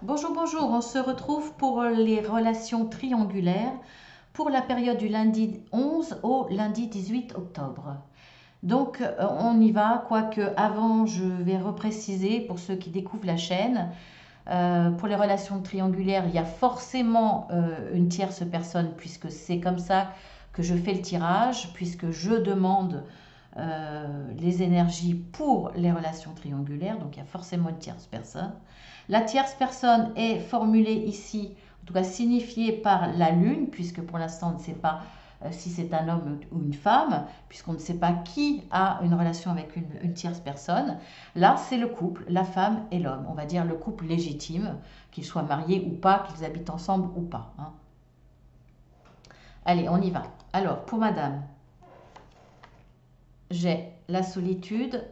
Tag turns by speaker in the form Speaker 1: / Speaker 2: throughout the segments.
Speaker 1: Bonjour, bonjour. On se retrouve pour les relations triangulaires pour la période du lundi 11 au lundi 18 octobre. Donc, on y va, quoique avant, je vais repréciser pour ceux qui découvrent la chaîne. Pour les relations triangulaires, il y a forcément une tierce personne, puisque c'est comme ça que je fais le tirage, puisque je demande les énergies pour les relations triangulaires, donc il y a forcément une tierce personne. La tierce personne est formulée ici, en tout cas signifiée par la lune, puisque pour l'instant on ne sait pas si c'est un homme ou une femme, puisqu'on ne sait pas qui a une relation avec une tierce personne. Là, c'est le couple, la femme et l'homme. On va dire le couple légitime, qu'ils soient mariés ou pas, qu'ils habitent ensemble ou pas. Hein. Allez, on y va. Alors, pour madame, j'ai la solitude.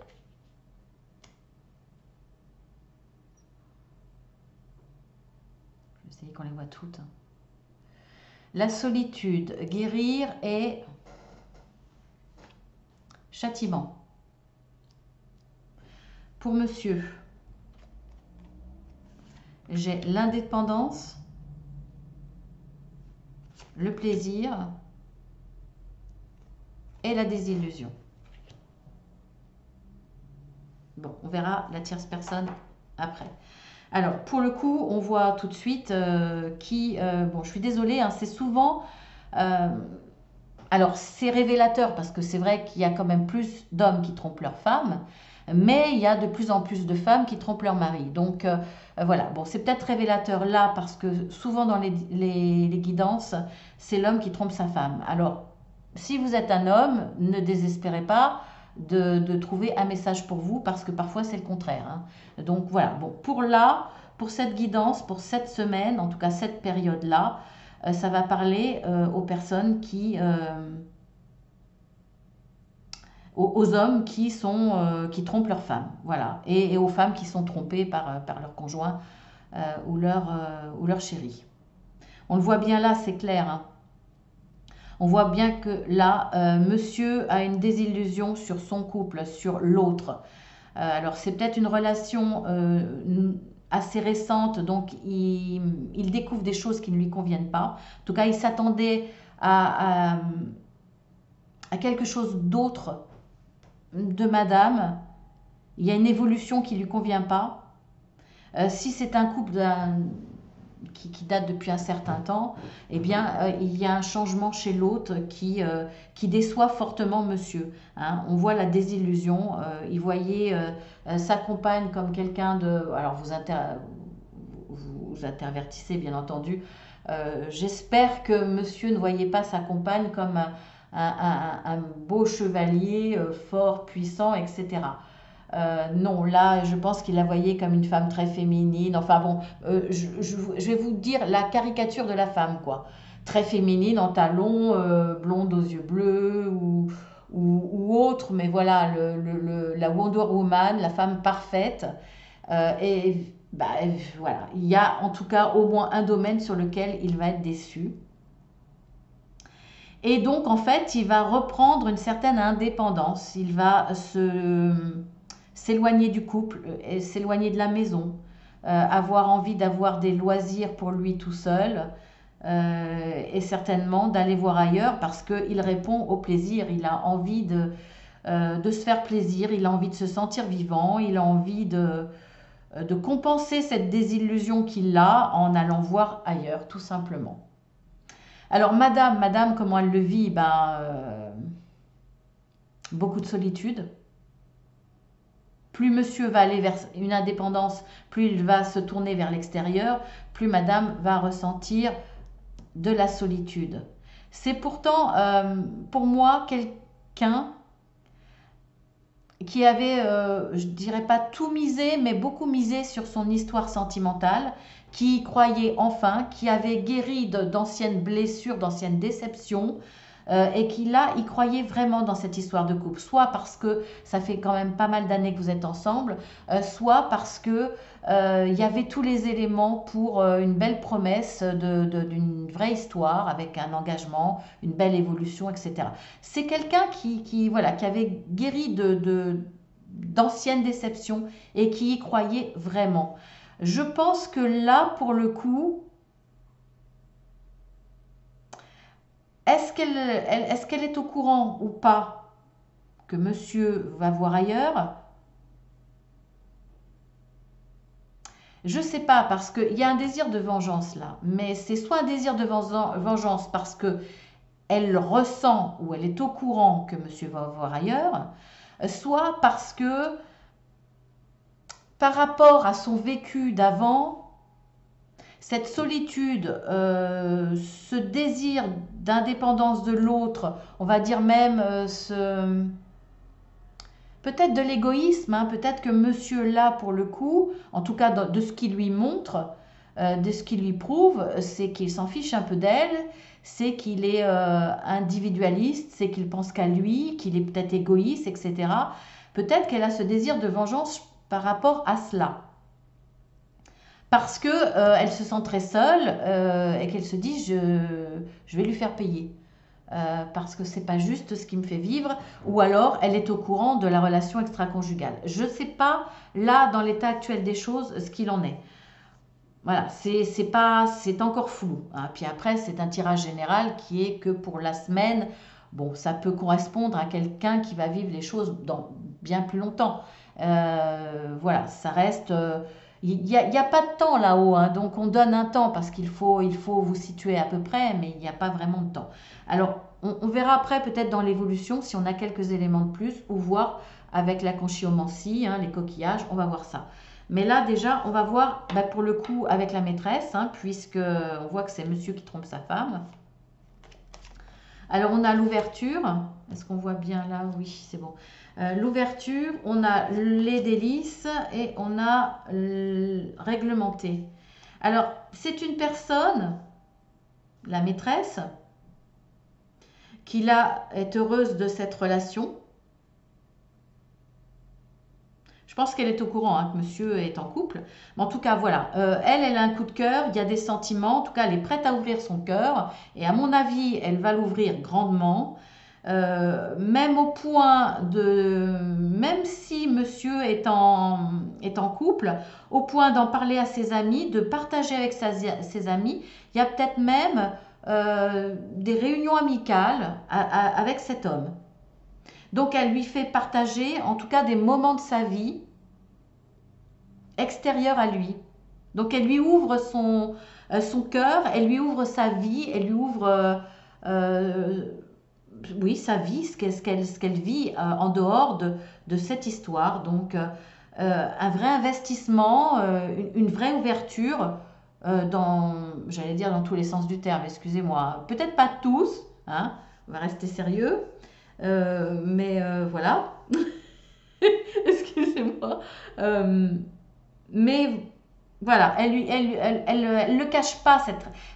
Speaker 1: Je vais essayer qu'on les voit toutes. La solitude, guérir et châtiment. Pour monsieur, j'ai l'indépendance, le plaisir et la désillusion. Bon, on verra la tierce personne après. Alors, pour le coup, on voit tout de suite bon, je suis désolée, hein, c'est souvent... euh, alors, c'est révélateur parce que c'est vrai qu'il y a quand même plus d'hommes qui trompent leurs femmes, mais il y a de plus en plus de femmes qui trompent leur mari. Donc, voilà, bon, c'est peut-être révélateur là parce que souvent dans les guidances, c'est l'homme qui trompe sa femme. Alors, si vous êtes un homme, ne désespérez pas de trouver un message pour vous parce que parfois c'est le contraire. Hein. Donc voilà, bon, pour cette guidance, pour cette semaine, en tout cas cette période-là, ça va parler aux personnes aux hommes qui trompent leurs femmes, voilà, et aux femmes qui sont trompées par leur conjoint ou leur chéri. On le voit bien là, c'est clair. Hein. On voit bien que là, monsieur a une désillusion sur son couple, sur l'autre. Alors c'est peut-être une relation assez récente, donc il découvre des choses qui ne lui conviennent pas. En tout cas, il s'attendait à quelque chose d'autre de madame. Il y a une évolution qui ne lui convient pas. Si c'est un couple qui date depuis un certain temps, eh bien, il y a un changement chez l'autre qui déçoit fortement monsieur. Hein. On voit la désillusion. Il voyait sa compagne comme quelqu'un de... Alors, vous intervertissez, bien entendu. J'espère que monsieur ne voyait pas sa compagne comme un beau chevalier fort, puissant, etc. Non, là, je pense qu'il la voyait comme une femme très féminine. Enfin bon, je vais vous dire la caricature de la femme, quoi. Très féminine, en talons, blonde aux yeux bleus ou autre, mais voilà, la Wonder Woman, la femme parfaite. Et bah, voilà, il y a en tout cas au moins un domaine sur lequel il va être déçu. Et donc, en fait, il va reprendre une certaine indépendance. Il va s'éloigner du couple, s'éloigner de la maison, avoir envie d'avoir des loisirs pour lui tout seul, et certainement d'aller voir ailleurs parce qu'il répond au plaisir. Il a envie de se faire plaisir, il a envie de se sentir vivant, il a envie de compenser cette désillusion qu'il a en allant voir ailleurs, tout simplement. Alors, madame, comment elle le vit? Beaucoup de solitude. Plus monsieur va aller vers une indépendance, plus il va se tourner vers l'extérieur, plus madame va ressentir de la solitude. C'est pourtant, pour moi, quelqu'un qui avait, je dirais pas tout misé, mais beaucoup misé sur son histoire sentimentale, qui croyait enfin, qui avait guéri d'anciennes blessures, d'anciennes déceptions, et qui là, il croyait vraiment dans cette histoire de couple, soit parce que ça fait quand même pas mal d'années que vous êtes ensemble, soit parce que il y avait tous les éléments pour une belle promesse d'une vraie histoire avec un engagement, une belle évolution, etc. C'est quelqu'un voilà, qui avait guéri d'anciennes déceptions et qui y croyait vraiment. Je pense que là, pour le coup, est-ce qu'elle est au courant ou pas que monsieur va voir ailleurs? Je sais pas, parce qu'il y a un désir de vengeance là, mais c'est soit un désir de vengeance parce que elle ressent ou elle est au courant que monsieur va voir ailleurs, soit parce que par rapport à son vécu d'avant, cette solitude, ce désir d'indépendance de l'autre, on va dire même peut-être de l'égoïsme, hein, peut-être que monsieur là, pour le coup, en tout cas de ce qu'il lui montre, de ce qu'il lui prouve, c'est qu'il s'en fiche un peu d'elle, c'est qu'il est individualiste, c'est qu'il pense qu'à lui, qu'il est peut-être égoïste, etc. Peut-être qu'elle a ce désir de vengeance par rapport à cela. Parce que elle se sent très seule et qu'elle se dit je vais lui faire payer. Parce que c'est pas juste ce qui me fait vivre, ou alors elle est au courant de la relation extra-conjugale. Je ne sais pas, là, dans l'état actuel des choses, ce qu'il en est. Voilà, c'est encore flou, hein. Puis après, c'est un tirage général qui est que pour la semaine, bon, ça peut correspondre à quelqu'un qui va vivre les choses dans bien plus longtemps. Voilà, ça reste. Il y a pas de temps là-haut, hein, donc on donne un temps parce il faut vous situer à peu près, mais il n'y a pas vraiment de temps. Alors, on verra après peut-être dans l'évolution si on a quelques éléments de plus ou voir avec la conchyomancie, hein, les coquillages, on va voir ça. Mais là, déjà, on va voir bah, pour le coup avec la maîtresse, hein, puisque on voit que c'est monsieur qui trompe sa femme. Alors, on a l'ouverture. Est-ce qu'on voit bien là? Oui, c'est bon. L'ouverture, on a les délices et on a réglementé. Alors, c'est une personne, la maîtresse, qui là est heureuse de cette relation. Je pense qu'elle est au courant, hein, que monsieur est en couple. Mais en tout cas, voilà. Elle a un coup de cœur, il y a des sentiments. En tout cas, elle est prête à ouvrir son cœur. Et à mon avis, elle va l'ouvrir grandement. Même au point de... Même si monsieur est en couple, au point d'en parler à ses amis, de partager avec ses amis. Il y a peut-être même des réunions amicales avec cet homme. Donc elle lui fait partager en tout cas des moments de sa vie extérieurs à lui. Donc elle lui ouvre son cœur, elle lui ouvre sa vie, elle lui ouvre oui, sa vie, ce qu'elle vit en dehors de cette histoire. Donc un vrai investissement, une vraie ouverture j'allais dire dans tous les sens du terme, excusez-moi. Peut-être pas tous, hein, on va rester sérieux. Mais voilà, excusez-moi. Mais voilà, elle ne cache pas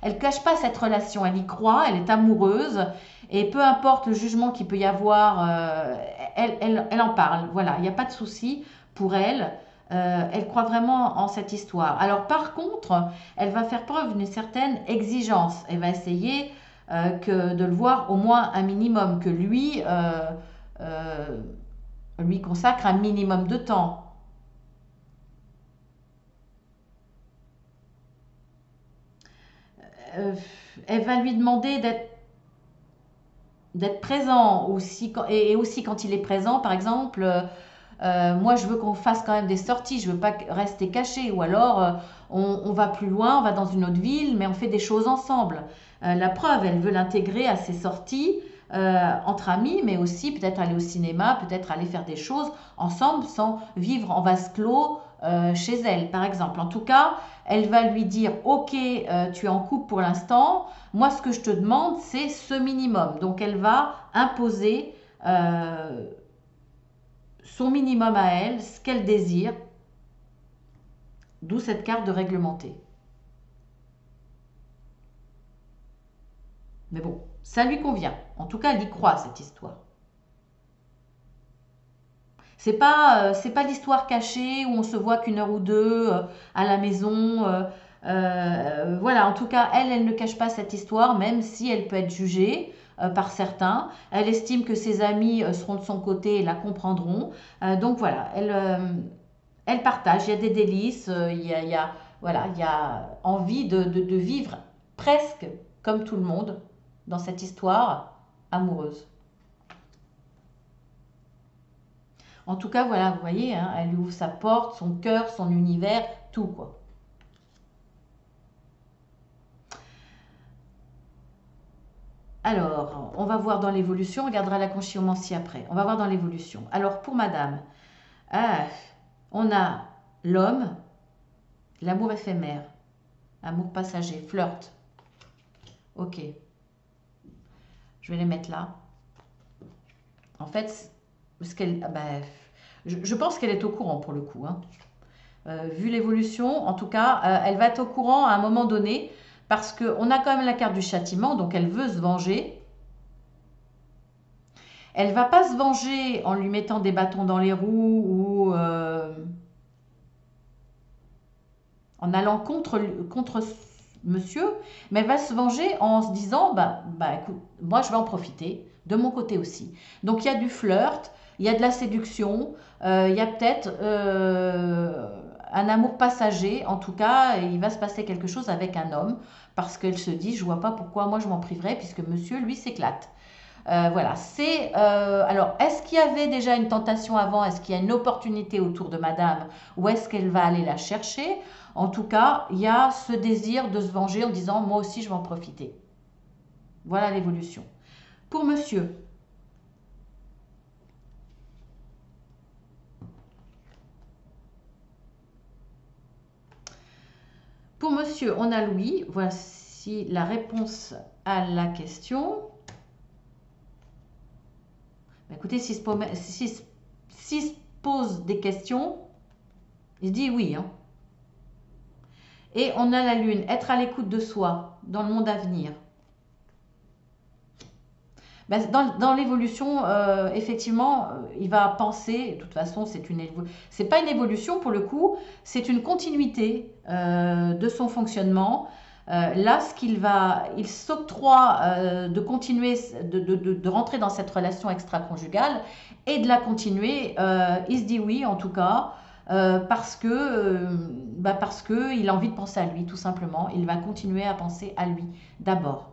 Speaker 1: elle cache pas cette relation. Elle y croit, elle est amoureuse et peu importe le jugement qu'il peut y avoir, elle en parle. Voilà, il n'y a pas de souci pour elle. Elle croit vraiment en cette histoire. Alors par contre, elle va faire preuve d'une certaine exigence. Elle va essayer que de le voir au moins un minimum, que euh, lui consacre un minimum de temps. Euh, Elle va lui demander d'être présent aussi, et aussi quand il est présent, par exemple. Moi, je veux qu'on fasse quand même des sorties, je veux pas rester caché, ou alors on va plus loin, on va dans une autre ville, mais on fait des choses ensemble. La preuve, elle veut l'intégrer à ses sorties entre amis, mais aussi peut-être aller au cinéma, peut-être aller faire des choses ensemble sans vivre en vase clos chez elle, par exemple. En tout cas, elle va lui dire, ok, tu es en couple pour l'instant, moi ce que je te demande, c'est ce minimum. Donc elle va imposer son minimum à elle, ce qu'elle désire, d'où cette carte de réglementé. Mais bon, ça lui convient. En tout cas, elle y croit, cette histoire. C'est pas l'histoire cachée où on se voit qu'une heure ou deux à la maison. Voilà, en tout cas, elle ne cache pas cette histoire, même si elle peut être jugée par certains. Elle estime que ses amis seront de son côté et la comprendront. Donc voilà, Elle partage, il y a des délices, voilà, il y a envie de vivre presque comme tout le monde dans cette histoire amoureuse. En tout cas, voilà, vous voyez, hein, elle lui ouvre sa porte, son cœur, son univers, tout quoi. Alors, on va voir dans l'évolution, on regardera la conchyomancie après. On va voir dans l'évolution. Alors, pour madame, ah, on a l'homme, l'amour éphémère, amour passager, flirt. Ok, je vais les mettre là. En fait, parce qu'elle, ah ben, je pense qu'elle est au courant pour le coup, hein. Vu l'évolution, en tout cas, elle va être au courant à un moment donné, parce qu'on a quand même la carte du châtiment, donc elle veut se venger. Elle va pas se venger en lui mettant des bâtons dans les roues ou en allant contre monsieur, mais elle va se venger en se disant, bah écoute, moi je vais en profiter, de mon côté aussi. Donc il y a du flirt, il y a de la séduction, il y a peut-être un amour passager, en tout cas, il va se passer quelque chose avec un homme, parce qu'elle se dit, je vois pas pourquoi moi je m'en priverais, puisque monsieur, lui, s'éclate. Voilà, c'est... alors, est-ce qu'il y avait déjà une tentation avant? Est-ce qu'il y a une opportunité autour de madame? Ou est-ce qu'elle va aller la chercher? En tout cas, il y a ce désir de se venger en disant, moi aussi, je vais en profiter. Voilà l'évolution. Pour monsieur, on a Louis. Voici la réponse à la question. Écoutez, s'il se pose des questions, il dit oui, hein. Et on a la lune, être à l'écoute de soi dans le monde à venir. Ben, dans l'évolution, effectivement, il va penser, de toute façon, c'est pas une évolution pour le coup, c'est une continuité de son fonctionnement. Là, il s'octroie de continuer, de rentrer dans cette relation extra-conjugale et de la continuer. Il se dit oui, en tout cas, parce que il a envie de penser à lui, tout simplement. Il va continuer à penser à lui d'abord.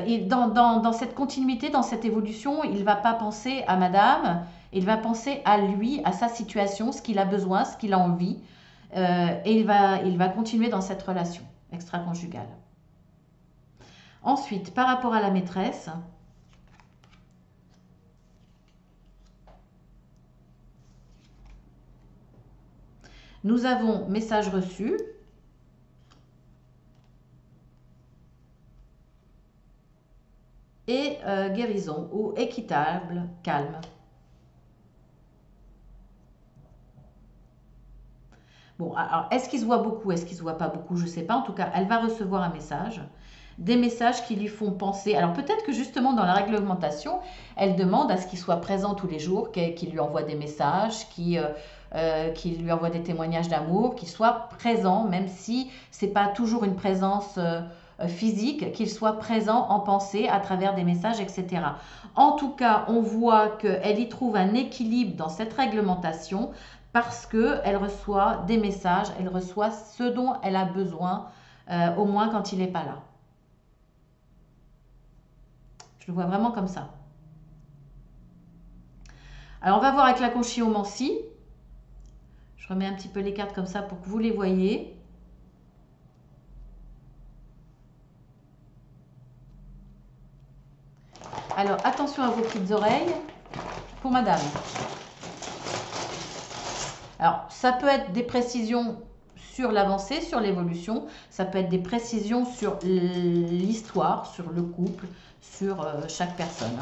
Speaker 1: Et dans cette continuité, dans cette évolution, il ne va pas penser à madame, il va penser à lui, à sa situation, ce qu'il a besoin, ce qu'il a envie, et il va continuer dans cette relation extra-conjugale. Ensuite, par rapport à la maîtresse, nous avons message reçu, et guérison ou équitable, calme. Bon, alors, est-ce qu'il se voit beaucoup, est-ce qu'il se voit pas beaucoup, je ne sais pas. En tout cas, elle va recevoir un message, des messages qui lui font penser. Alors peut-être que justement dans la réglementation, elle demande à ce qu'il soit présent tous les jours, qu'il lui envoie des messages, qu'il lui envoie des témoignages d'amour, qu'il soit présent, même si c'est pas toujours une présence physique, qu'il soit présent en pensée à travers des messages, etc. En tout cas, on voit qu'elle y trouve un équilibre dans cette réglementation parce qu'elle reçoit des messages, elle reçoit ce dont elle a besoin, au moins quand il n'est pas là. Je le vois vraiment comme ça. Alors, on va voir avec la conchyomancie. Je remets un petit peu les cartes comme ça pour que vous les voyez. Alors, attention à vos petites oreilles. Pour madame. Alors, ça peut être des précisions sur l'avancée, sur l'évolution. Ça peut être des précisions sur l'histoire, sur le couple, sur chaque personne.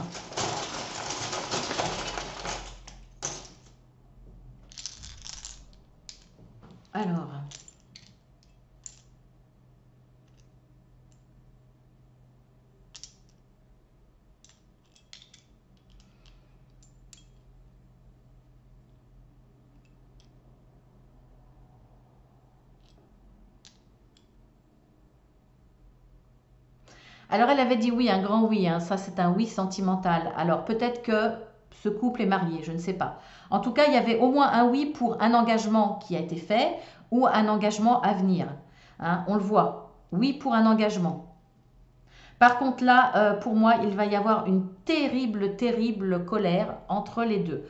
Speaker 1: Alors, elle avait dit oui, un grand oui, hein. Ça c'est un oui sentimental. Alors peut-être que ce couple est marié, je ne sais pas. En tout cas, il y avait au moins un oui pour un engagement qui a été fait ou un engagement à venir. Hein, on le voit. Oui pour un engagement. Par contre là, pour moi, il va y avoir une terrible, terrible colère entre les deux.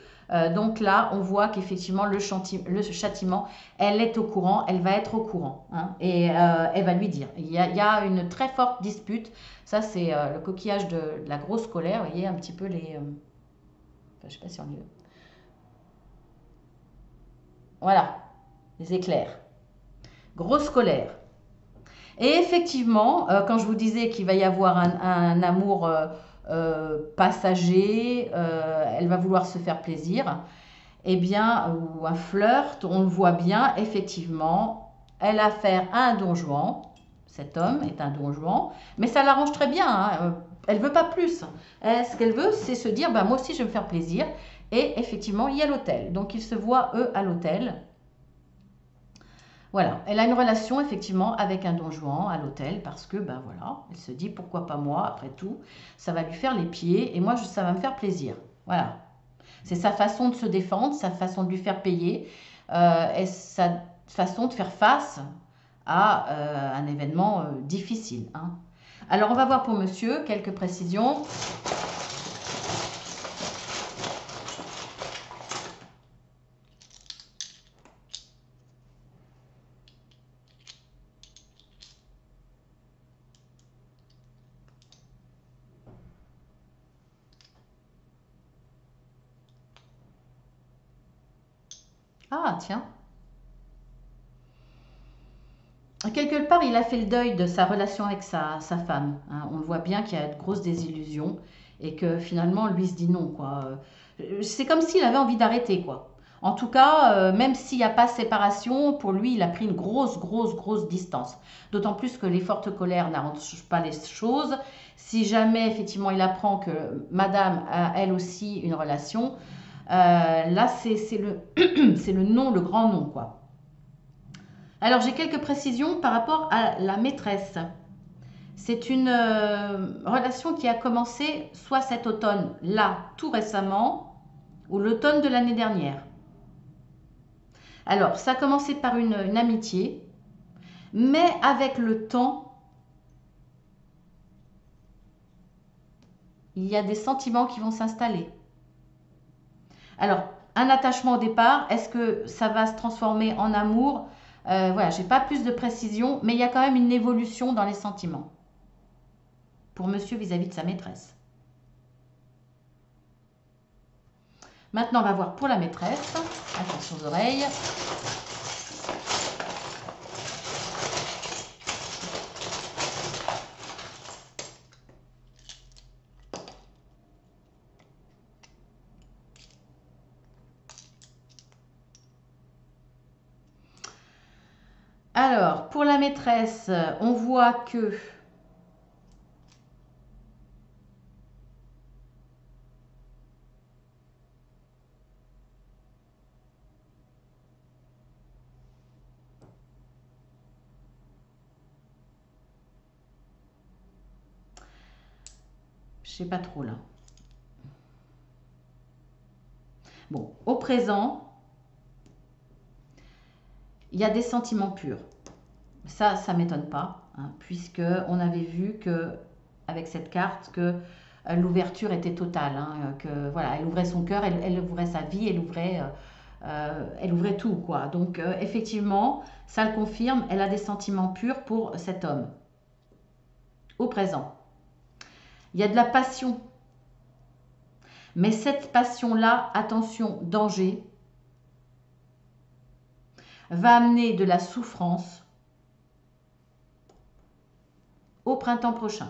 Speaker 1: Donc là, on voit qu'effectivement, le châtiment, elle est au courant, elle va être au courant. Hein, et elle va lui dire. Il y a une très forte dispute. Ça, c'est le coquillage de la grosse colère. Vous voyez un petit peu les... je ne sais pas si on y... Voilà, les éclairs. Grosse colère. Et effectivement, quand je vous disais qu'il va y avoir un amour passager, elle va vouloir se faire plaisir, eh bien, ou un flirt, on le voit bien, effectivement, elle a affaire à un don Juan. Cet homme est un don Juan, mais ça l'arrange très bien. Hein. Elle ne veut pas plus. Ce qu'elle veut, c'est se dire, bah, moi aussi, je vais me faire plaisir. Et effectivement, il y a l'hôtel. Donc, ils se voient, eux, à l'hôtel. Voilà, elle a une relation effectivement avec un don Juan à l'hôtel parce que, ben voilà, elle se dit pourquoi pas moi, après tout, ça va lui faire les pieds et moi ça va me faire plaisir. Voilà, c'est sa façon de se défendre, sa façon de lui faire payer et sa façon de faire face à un événement difficile. Hein. Alors on va voir pour monsieur quelques précisions. Ah tiens. Quelque part, il a fait le deuil de sa relation avec sa femme. Hein. On le voit bien qu'il y a de grosses désillusions et que finalement, lui se dit non, quoi. C'est comme s'il avait envie d'arrêter, quoi. En tout cas, même s'il n'y a pas séparation, pour lui, il a pris une grosse, grosse, grosse distance. D'autant plus que les fortes colères n'arrangent pas les choses. Si jamais, effectivement, il apprend que madame a elle aussi une relation, là, c'est le non, le grand non, quoi. Alors, j'ai quelques précisions par rapport à la maîtresse. C'est une relation qui a commencé soit cet automne, là, tout récemment, ou l'automne de l'année dernière. Alors, ça a commencé par une amitié, mais avec le temps, il y a des sentiments qui vont s'installer. Alors, un attachement au départ, est-ce que ça va se transformer en amour? Voilà, j'ai pas plus de précision, mais il y a quand même une évolution dans les sentiments pour monsieur vis-à-vis de sa maîtresse. Maintenant, on va voir pour la maîtresse. Attention aux oreilles. Alors, pour la maîtresse, on voit que je sais pas trop là. Bon, au présent, il y a des sentiments purs. Ça ne m'étonne pas, hein, puisque on avait vu que avec cette carte que l'ouverture était totale, hein, que voilà, elle ouvrait son cœur, elle ouvrait sa vie, elle ouvrait tout, quoi. Donc effectivement, ça le confirme, elle a des sentiments purs pour cet homme. Au présent, il y a de la passion, mais cette passion-là, attention, danger, va amener de la souffrance au printemps prochain.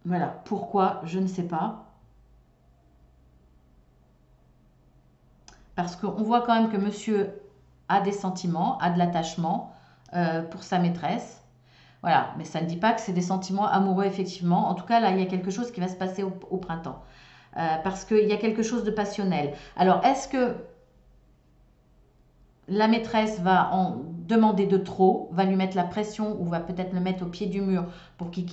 Speaker 1: Voilà, pourquoi, je ne sais pas. Parce qu'on voit quand même que monsieur a des sentiments, a de l'attachement pour sa maîtresse. Voilà, mais ça ne dit pas que c'est des sentiments amoureux, effectivement. En tout cas, là, il y a quelque chose qui va se passer au printemps. Parce qu'il y a quelque chose de passionnel. Alors, est-ce que la maîtresse va en demander de trop, va lui mettre la pression ou va peut-être le mettre au pied du mur pour qu'il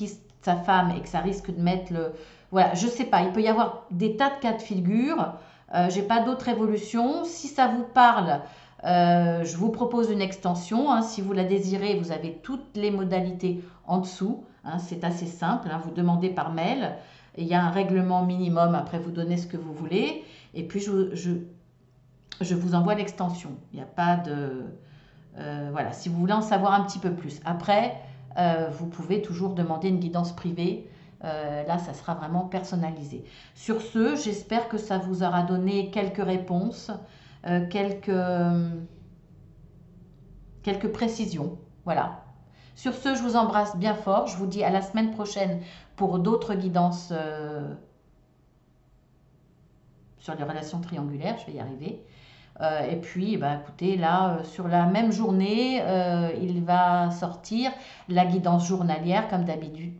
Speaker 1: sa femme et que ça risque de mettre le... Voilà, je sais pas, il peut y avoir des tas de cas de figure. J'ai pas d'autre évolution. Si ça vous parle, je vous propose une extension. Hein. Si vous la désirez, vous avez toutes les modalités en dessous. Hein. C'est assez simple. Hein. Vous demandez par mail. Il y a un règlement minimum. Après, vous donnez ce que vous voulez. Et puis, je vous envoie l'extension. Il n'y a pas de... voilà, si vous voulez en savoir un petit peu plus. Après, vous pouvez toujours demander une guidance privée. Là, ça sera vraiment personnalisé. Sur ce, j'espère que ça vous aura donné quelques réponses, quelques précisions. Voilà. Sur ce, je vous embrasse bien fort. Je vous dis à la semaine prochaine pour d'autres guidances sur les relations triangulaires. Je vais y arriver. Et puis, bah, écoutez, là, sur la même journée, il va sortir la guidance journalière comme d'habitude.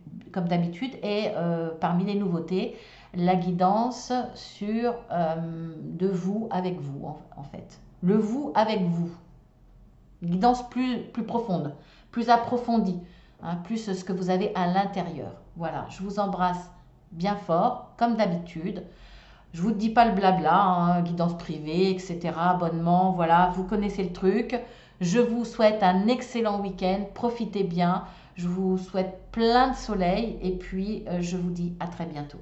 Speaker 1: Et parmi les nouveautés, la guidance sur de vous avec vous, en fait. Le vous avec vous. Une guidance plus profonde, plus approfondie, hein, plus ce que vous avez à l'intérieur. Voilà, je vous embrasse bien fort, comme d'habitude. Je vous dis pas le blabla, hein, guidance privée, etc., abonnement, voilà, vous connaissez le truc. Je vous souhaite un excellent week-end, profitez bien. Je vous souhaite plein de soleil et puis je vous dis à très bientôt.